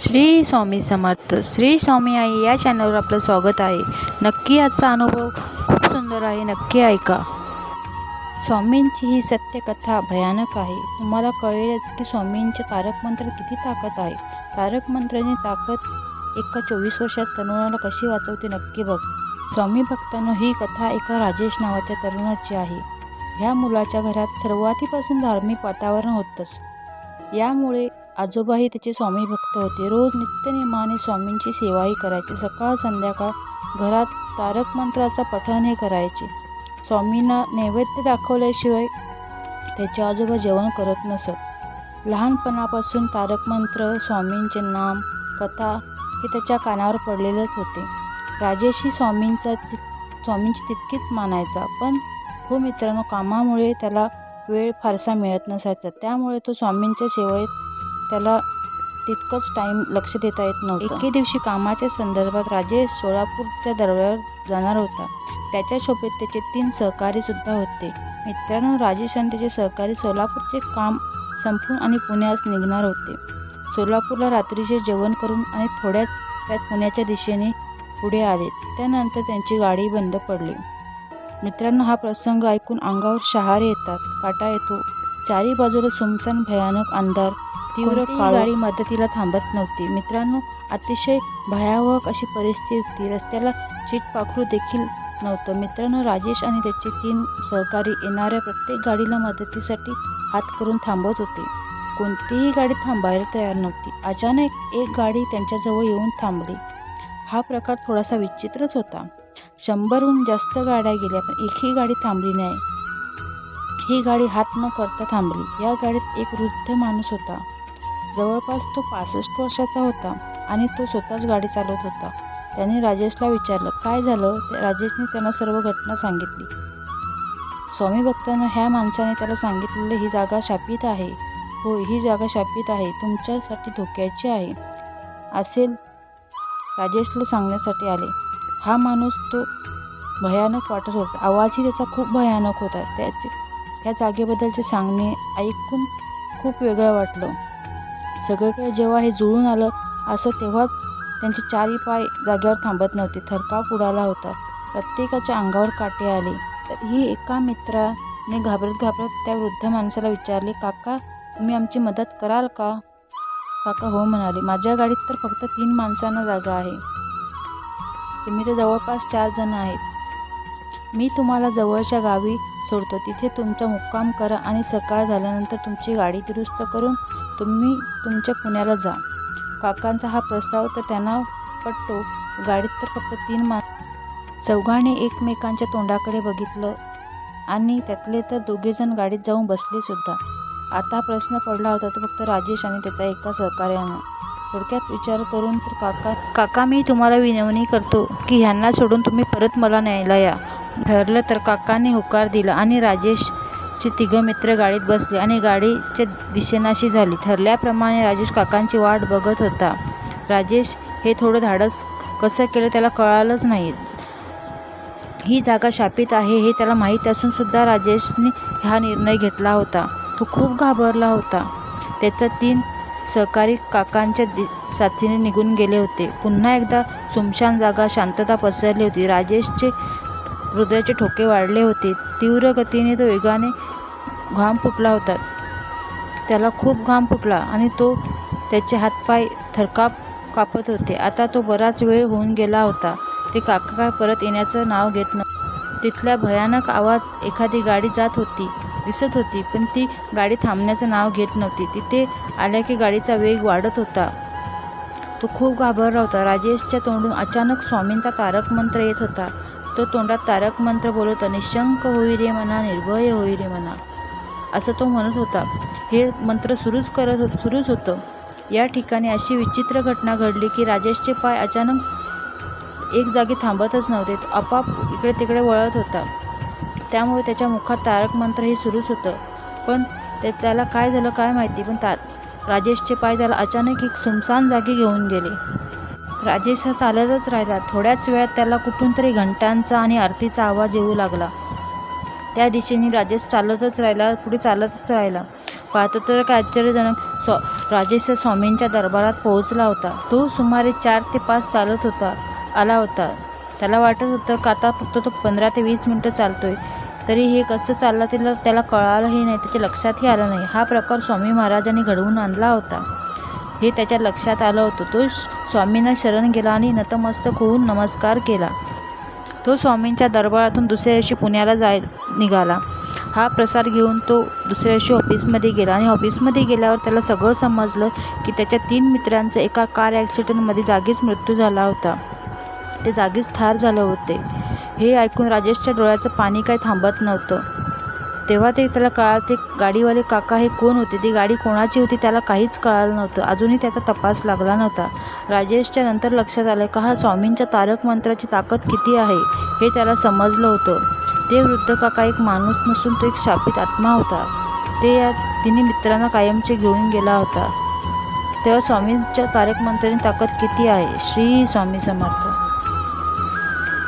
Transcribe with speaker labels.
Speaker 1: श्री स्वामी समर्थ. श्री स्वामी आई या चॅनलवर आपलं स्वागत आहे. नक्की आजचा अनुभव खूप सुंदर आहे, नक्की ऐका. स्वामींची ही सत्यकथा भयानक आहे. तुम्हाला कळेलच की स्वामींचे तारक मंत्र किती ताकद आहे. तारक मंत्राची ताकद एका 24 वर्षात तरुणाला कशी वाचवते नक्की बघ. स्वामी भक्तांनो, ही कथा एका राजेश नावाच्या तरुणाची आहे. ह्या मुलाच्या घरात सुरुवातीपासून धार्मिक वातावरण होतंच. यामुळे आजोबाही त्याचे स्वामी भक्त होते. रोज नित्यनेमाने स्वामींची सेवाही करायचे. सकाळ संध्याकाळ घरात तारक मंत्राचा पठण हे करायचे. स्वामींना नैवेद्य दाखवल्याशिवाय त्याचे आजोबा जेवण करत नसत. लहानपणापासून तारक मंत्र, स्वामींचे नाम, कथा हे त्याच्या कानावर पडलेलेच होते. राजेशही स्वामींची तितकीच मानायचा. पण हो मित्रांनो, कामामुळे त्याला वेळ फारसा मिळत नसायचा. त्यामुळे तो स्वामींच्या सेवेत त्याला तितकंच लक्ष देता येत नव्हतं. एके दिवशी कामाच्या संदर्भात राजेश सोलापूरच्या दरबारावर जाणार होता. त्याच्या सोबत त्याचे 3 सहकारीसुद्धा होते. मित्रांनो, राजेश आणि त्याचे सहकारी सोलापूरचे काम संपवून आणि पुण्यास निघणार होते. सोलापूरला रात्रीचे जेवण करून आणि थोड्याच वेळात पुण्याच्या दिशेने पुढे आले. त्यानंतर त्यांची गाडी बंद पडली. मित्रांनो, हा प्रसंग ऐकून अंगावर शहारे येतात, काटा येतो. चारी बाजूला सुमसान भयानक अंधार, तीव्र काळ. गाडी मदतीला थांबत नव्हती. मित्रांनो, अतिशय भयावह अशी परिस्थिती होती. रस्त्याला चिटपाखरू देखील नव्हतं. मित्रांनो, राजेश आणि त्याचे 3 सहकारी येणाऱ्या प्रत्येक गाडीला मदतीसाठी हात करून थांबवत होते. कोणतीही गाडी थांबायला तयार नव्हती. अचानक एक गाडी त्यांच्याजवळ येऊन थांबली. हा प्रकार थोडासा विचित्रच होता. 100हून जास्त गाड्या गेल्या, पण एकही गाडी थांबली नाही. ही गाडी हात न करता थांबली. या गाडीत एक वृद्ध माणूस होता. जवळपास तो 65 वर्षाचा होता आणि तो स्वतःच गाडी चालवत होता. त्याने राजेशला विचारलं, काय झालं? राजेशने त्यांना सर्व घटना सांगितली. स्वामी भक्तांनो, ह्या माणसाने त्याला सांगितलेलं, ही जागा शापित आहे. होय, ही जागा शापित आहे, तुमच्यासाठी धोक्याची आहे असेल राजेशला सांगण्यासाठी आले. हा माणूस तो भयानक वाटत होता. आवाजही त्याचा खूप भयानक होता. त्या जागेबद्दलचे सांगणे ऐकून खूप वेगळं वाटलं. सगळीकडे जेव्हा हे जुळून आलं असं, तेव्हाच त्यांचे 4 पाय जागेवर थांबत नव्हते. थरकाप उडाला होता. प्रत्येकाच्या अंगावर काटे आले. तर ही एका मित्राने घाबरत त्या वृद्ध माणसाला विचारले, काका, तुम्ही आमची मदत कराल का? काका हो म्हणाले. माझ्या गाडीत तर फक्त 3 माणसांना जागा आहे. तुम्ही तर जवळपास 4 जण आहेत. मी तुम्हाला जवळच्या गावी सोडतो. तिथे तुमचा मुक्काम करा आणि सकाळ झाल्यानंतर तुमची गाडी दुरुस्त करून तुम्ही तुमच्या पुण्याला जा. काकांचा हा प्रस्ताव तर त्यांना पटतो. गाडीत तर फक्त 3 चौघांनी एकमेकांच्या तोंडाकडे बघितलं आणि त्यातले तर 2 जण गाडीत जाऊन बसले सुद्धा. आता प्रश्न पडला होता तो फक्त राजेश आणि त्याचा एका सहकार्यानं. थोडक्यात विचार करून तर काका मी तुम्हाला विनवणी करतो की ह्यांना सोडून तुम्ही परत मला न्यायला या. ठरलं तर काकाने होकार दिला आणि राजेशचे 3 मित्र गाडीत बसले आणि गाडीच्या दिशेनाशी झाली. ठरल्याप्रमाणे राजेश काकांची वाट बघत होता. राजेश हे थोडं धाडस कसं केलं त्याला कळालंच नाही. ही जागा शापित आहे हे त्याला माहीत असून सुद्धा राजेशने हा निर्णय घेतला होता. तो खूप घाबरला होता. त्याचा 3 सहकारी काकांच्या साथीने निघून गेले होते. पुन्हा एकदा सुमशान जागा, शांतता पसरली होती. राजेशचे हृदयाचे ठोके वाढले होते. तीव्र गतीने तो वेगाने घाम फुटला होता. त्याला खूप घाम फुटला आणि त्याचे हातपाय थरकाप कापत होते. आता तो बराच वेळ होऊन गेला होता. ते काका काय परत येण्याचं नाव घेत नव्हते. तिथला भयानक आवाज, एखादी गाडी जात होती दिसत होती, पण ती गाडी थांबण्याचं नाव घेत नव्हती. तिथे आल्या की गाडीचा वेग वाढत होता. तो खूप घाबरला होता. राजेशच्या तोंडून अचानक स्वामींचा तारक मंत्र येत होता. तो तोंडात तारक मंत्र बोलत होता. निशंक होई रे मना, निर्भय होई रे मना, असं तो म्हणत होता. हे मंत्र सुरूच होतं. या ठिकाणी अशी विचित्र घटना घडली की राजेशचे पाय अचानक एक जागी थांबतच नव्हते. तो आपाप इकडे तिकडे वळत होता. त्यामुळे त्याच्या मुखात तारक मंत्र हे सुरूच होतं. पण त्याला काय झालं काय माहिती, पण राजेशचे पाय त्याला अचानक एक सुमसान जागी घेऊन गेले. राजेश हा चालतच राहिला. थोड्याच वेळात त्याला कुठून तरी घंटांचा आणि आरतीचा आवाज येऊ लागला. त्या दिशेने राजेश चालतच राहिला, पुढे चालतच राहिला. पाहतो तर काय आश्चर्यजनक राजेश स्वामींच्या दरबारात पोहोचला होता. तो सुमारे 4 ते 5 चालत आला होता. त्याला वाटत होतं का आता फक्त तो 15 ते 20 मिनटं चालतोय. तरी हे कसं चालला त्याला कळालंही नाही, त्याच्या लक्षातही आलं नाही. हा प्रकार स्वामी महाराजांनी घडवून आणला होता हे त्याच्या लक्षात आलं होतं. तो स्वामींना शरण गेला आणि नतमस्तक होऊन नमस्कार केला. तो स्वामींच्या दरबारातून दुसऱ्या दिवशी पुण्याला निघाला. हा प्रसार घेऊन तो दुसऱ्या दिवशी ऑफिसमध्ये गेला आणि ऑफिसमध्ये गेल्यावर त्याला सगळं समजलं की त्याच्या 3 मित्रांचा एका कार ॲक्सिडेंटमध्ये जागीच मृत्यू झाला होता. ते जागीच ठार झाले होते. हे ऐकून राजेशच्या डोळ्याचं पाणी काही थांबत नव्हतं. तेव्हा त्याला कळालं ते गाडीवाले काका हे कोण होते, ती गाडी कोणाची होती त्याला काहीच कळालं नव्हतं. अजूनही त्याचा तपास लागला नव्हता. राजेशच्या नंतर लक्षात आलं का हा स्वामींच्या तारक मंत्राची ताकद किती आहे हे त्याला समजलं होतं. ते वृद्ध काका एक माणूस नसून तो एक शापित आत्मा होता. तिने मित्रांना कायमचे घेऊन गेला होता. तेव्हा स्वामींच्या तारक मंत्राची ताकद किती आहे. श्री स्वामी समर्थ.